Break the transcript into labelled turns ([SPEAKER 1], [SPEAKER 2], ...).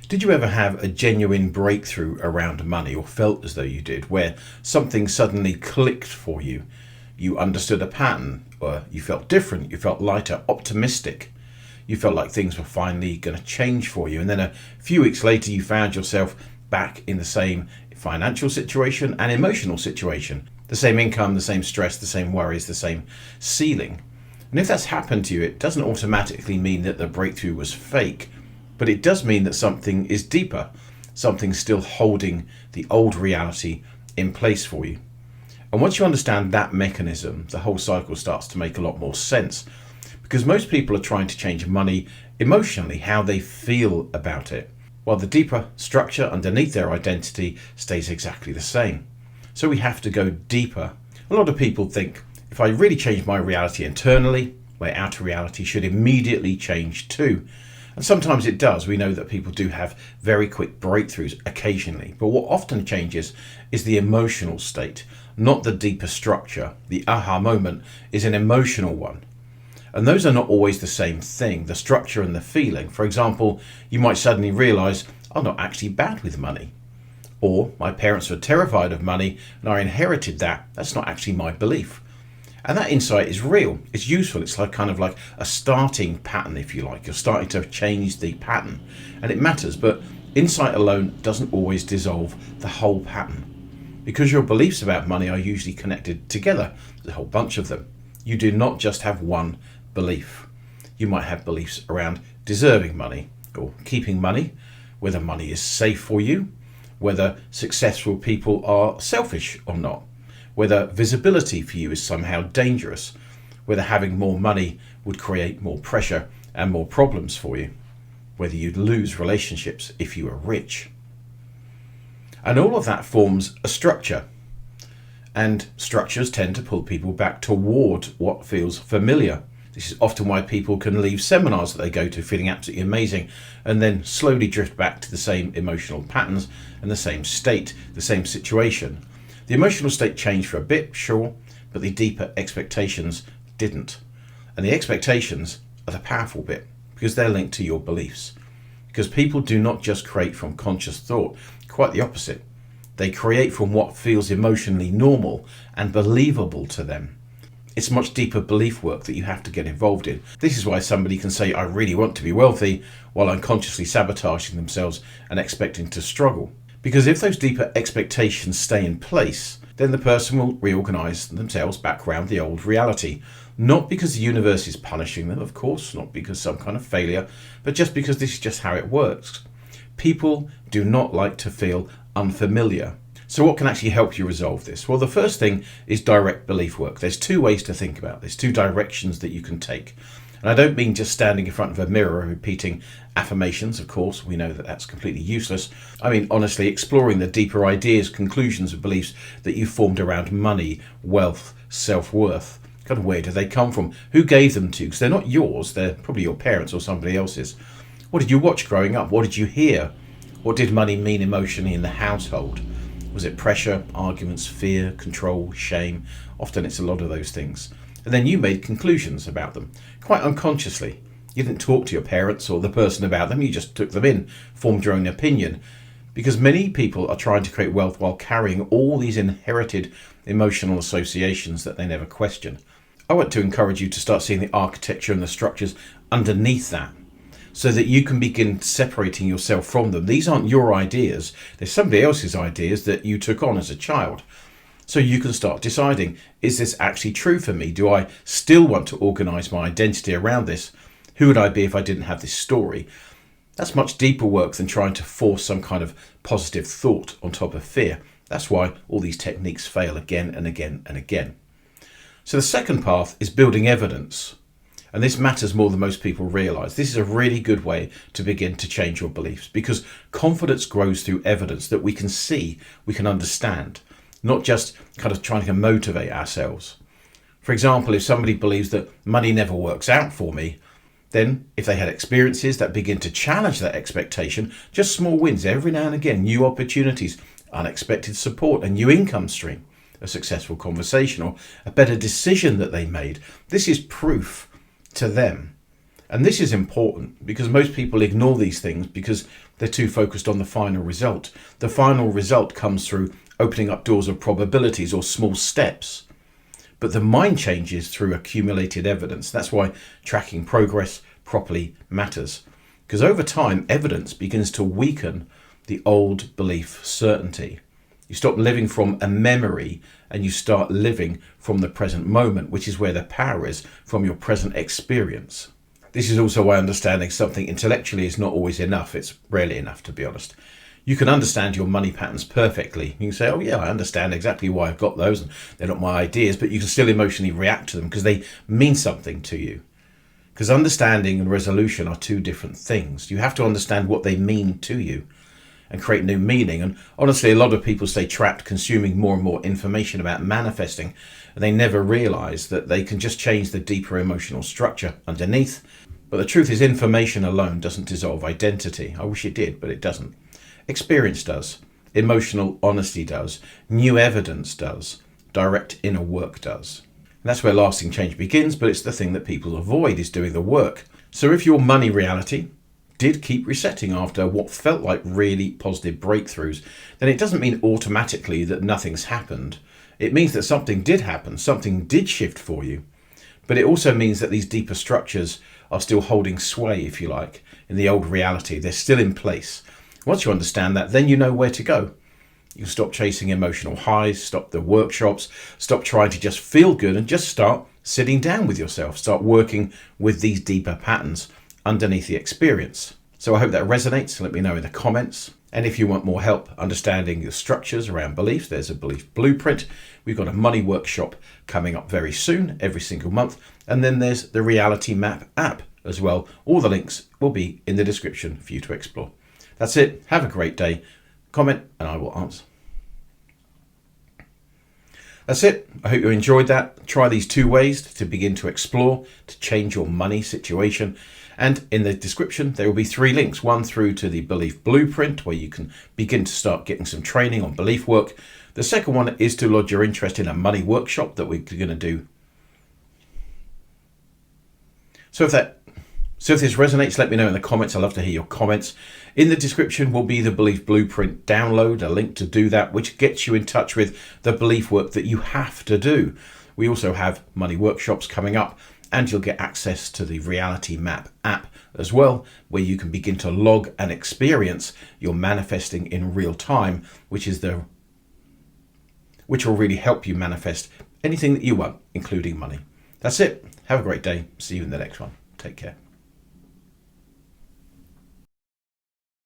[SPEAKER 1] Did you ever have a genuine breakthrough around money, or felt as though you did, where something suddenly clicked for you? You understood a pattern, or you felt different, you felt lighter, optimistic. You felt like things were finally going to change for you. And then a few weeks later, you found yourself back in the same financial situation and emotional situation. The same income, the same stress, the same worries, the same ceiling. And if that's happened to you, it doesn't automatically mean that the breakthrough was fake. But it does mean that something is deeper, something still holding the old reality in place for you. And once you understand that mechanism, the whole cycle starts to make a lot more sense. Because most people are trying to change money emotionally, how they feel about it, while the deeper structure underneath their identity stays exactly the same. So we have to go deeper. A lot of people think, if I really change my reality internally, my outer reality should immediately change too. And sometimes it does. We know that people do have very quick breakthroughs occasionally. But what often changes is the emotional state, not the deeper structure. The aha moment is an emotional one. And those are not always the same thing, the structure and the feeling. For example, you might suddenly realize, I'm not actually bad with money. Or my parents were terrified of money and I inherited that. That's not actually my belief. And that insight is real. It's useful. It's kind of like a starting pattern, if you like. You're starting to change the pattern. And it matters, but insight alone doesn't always dissolve the whole pattern. Because your beliefs about money are usually connected together. There's a whole bunch of them. You do not just have one belief. You might have beliefs around deserving money or keeping money, whether money is safe for you, whether successful people are selfish or not, whether visibility for you is somehow dangerous, whether having more money would create more pressure and more problems for you, whether you'd lose relationships if you were rich. And all of that forms a structure. And structures tend to pull people back toward what feels familiar. This is often why people can leave seminars that they go to feeling absolutely amazing and then slowly drift back to the same emotional patterns and the same state, the same situation. The emotional state changed for a bit, sure, but the deeper expectations didn't. And the expectations are the powerful bit because they're linked to your beliefs. Because people do not just create from conscious thought, quite the opposite. They create from what feels emotionally normal and believable to them. It's much deeper belief work that you have to get involved in. This is why somebody can say, I really want to be wealthy, while unconsciously sabotaging themselves and expecting to struggle. Because if those deeper expectations stay in place, then the person will reorganize themselves back around the old reality. Not because the universe is punishing them, of course, not because some kind of failure, but just because this is just how it works. People do not like to feel unfamiliar. So what can actually help you resolve this? Well, the first thing is direct belief work. There's two ways to think about this, two directions that you can take. And I don't mean just standing in front of a mirror and repeating affirmations, of course. We know that that's completely useless. I mean, honestly, exploring the deeper ideas, conclusions, and beliefs that you've formed around money, wealth, self-worth. Kind of where do they come from? Who gave them to you? Because they're not yours. They're probably your parents or somebody else's. What did you watch growing up? What did you hear? What did money mean emotionally in the household? Was it pressure, arguments, fear, control, shame? Often it's a lot of those things. And then you made conclusions about them, quite unconsciously. You didn't talk to your parents or the person about them, you just took them in, formed your own opinion. Because many people are trying to create wealth while carrying all these inherited emotional associations that they never question. I want to encourage you to start seeing the architecture and the structures underneath that, so that you can begin separating yourself from them. These aren't your ideas. They're somebody else's ideas that you took on as a child. So you can start deciding, is this actually true for me? Do I still want to organize my identity around this? Who would I be if I didn't have this story? That's much deeper work than trying to force some kind of positive thought on top of fear. That's why all these techniques fail again and again and again. So the second path is building evidence. And this matters more than most people realize. This is a really good way to begin to change your beliefs, because confidence grows through evidence that we can see, we can understand, not just kind of trying to motivate ourselves. For example, if somebody believes that money never works out for me, then if they had experiences that begin to challenge that expectation, just small wins every now and again, new opportunities, unexpected support, a new income stream, a successful conversation, or a better decision that they made, this is proof to them. And this is important because most people ignore these things because They're too focused on the final result. The final result comes through opening up doors of probabilities or small steps. But the mind changes through accumulated evidence. That's why tracking progress properly matters. Because over time, evidence begins to weaken the old belief certainty. You stop living from a memory and you start living from the present moment, which is where the power is, from your present experience. This is also why understanding something intellectually is not always enough. It's rarely enough, to be honest. You can understand your money patterns perfectly. You can say, oh yeah, I understand exactly why I've got those, and they're not my ideas, but you can still emotionally react to them because they mean something to you. Because understanding and resolution are two different things. You have to understand what they mean to you and create new meaning. And honestly, a lot of people stay trapped consuming more and more information about manifesting, and they never realize that they can just change the deeper emotional structure underneath. But the truth is, information alone doesn't dissolve identity. I wish it did, but it doesn't. Experience does. Emotional honesty does. New evidence does. Direct inner work does. And that's where lasting change begins, but it's the thing that people avoid, is doing the work. So if your money reality did keep resetting after what felt like really positive breakthroughs, then it doesn't mean automatically that nothing's happened. It means that something did happen, something did shift for you. But it also means that these deeper structures are still holding sway, if you like, in the old reality. They're still in place. Once you understand that, then you know where to go. You stop chasing emotional highs, stop the workshops, stop trying to just feel good, and just start sitting down with yourself. Start working with these deeper patterns underneath the experience. So I hope that resonates. Let me know in the comments. And if you want more help understanding the structures around beliefs, there's a belief blueprint. We've got a money workshop coming up very soon, every single month. And then there's the Reality Map app as well. All the links will be in the description for you to explore. That's it. Have a great day. Comment and I will answer. That's it. I hope you enjoyed that. Try these 2 ways to begin to explore, to change your money situation. And in the description, there will be 3 links. One through to the Belief Blueprint, where you can begin to start getting some training on belief work. The second one is to lodge your interest in a money workshop that we're going to do. So if this resonates, let me know in the comments. I'd love to hear your comments. In the description will be the Belief Blueprint download, a link to do that, which gets you in touch with the belief work that you have to do. We also have money workshops coming up, and you'll get access to the Reality Map app as well, where you can begin to log and experience your manifesting in real time, which will really help you manifest anything that you want, including money. That's it. Have a great day. See you in the next one. Take care.